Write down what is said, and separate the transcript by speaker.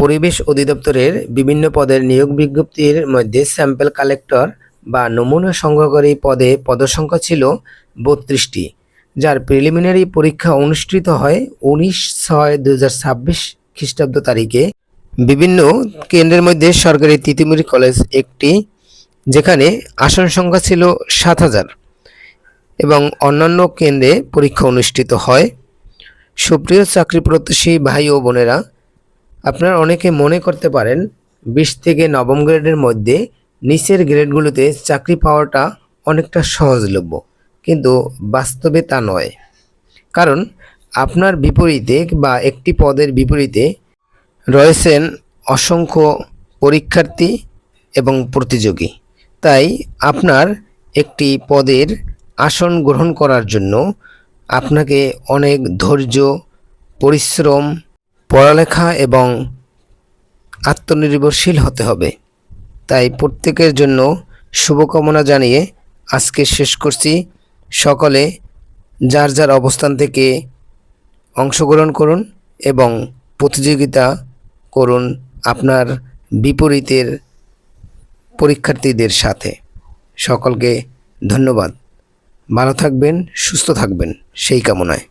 Speaker 1: পরিবেশ অধিদপ্তরের বিভিন্ন পদের নিয়োগ বিজ্ঞপ্তির মধ্যে স্যাম্পল কালেক্টর বা নমুনা সংগ্রহকারী পদে পদসংখ্যা ছিল ৩২টি, যার প্রিলিমিনারি পরীক্ষা অনুষ্ঠিত হয় 19/6/2026 খ্রিস্টাব্দ তারিখে। বিভিন্ন কেন্দ্রের মধ্যে সরকারি তিতুমির কলেজ একটি, যেখানে আসন সংখ্যা ছিল ৭,০০০ এবং অন্যান্য কেন্দ্রে পরীক্ষা অনুষ্ঠিত হয়। সুপ্রিয় চাকরি প্রত্যাশী ভাই ও বোনেরা, আপনারা অনেকে মনে করতে পারেন ২০ থেকে নবম গ্রেডের মধ্যে নিচের গ্রেডগুলোতে চাকরি পাওয়াটা অনেকটা সহজলভ্য, কিন্তু বাস্তবে তা নয়। কারণ আপনার বিপরীতে বা একটি পদের বিপরীতে রয়েছেন অসংখ্য পরীক্ষার্থী এবং প্রতিযোগী। তাই আপনার একটি পদের আসন গ্রহণ করার জন্য আপনাকে অনেক ধৈর্য, পরিশ্রম, পড়ালেখা এবং আত্মনির্ভরশীল হতে হবে। তাই প্রত্যেকের জন্য শুভকামনা জানিয়ে আজকে শেষ করছি। সকলে যার যার অবস্থান থেকে অংশগ্রহণ করুন এবং প্রতিযোগিতা করুন আপনার বিপরীতের পরীক্ষার্থীদের সাথে। সকলকে ধন্যবাদ। ভালো থাকবেন, সুস্থ থাকবেন সেই কামনায়।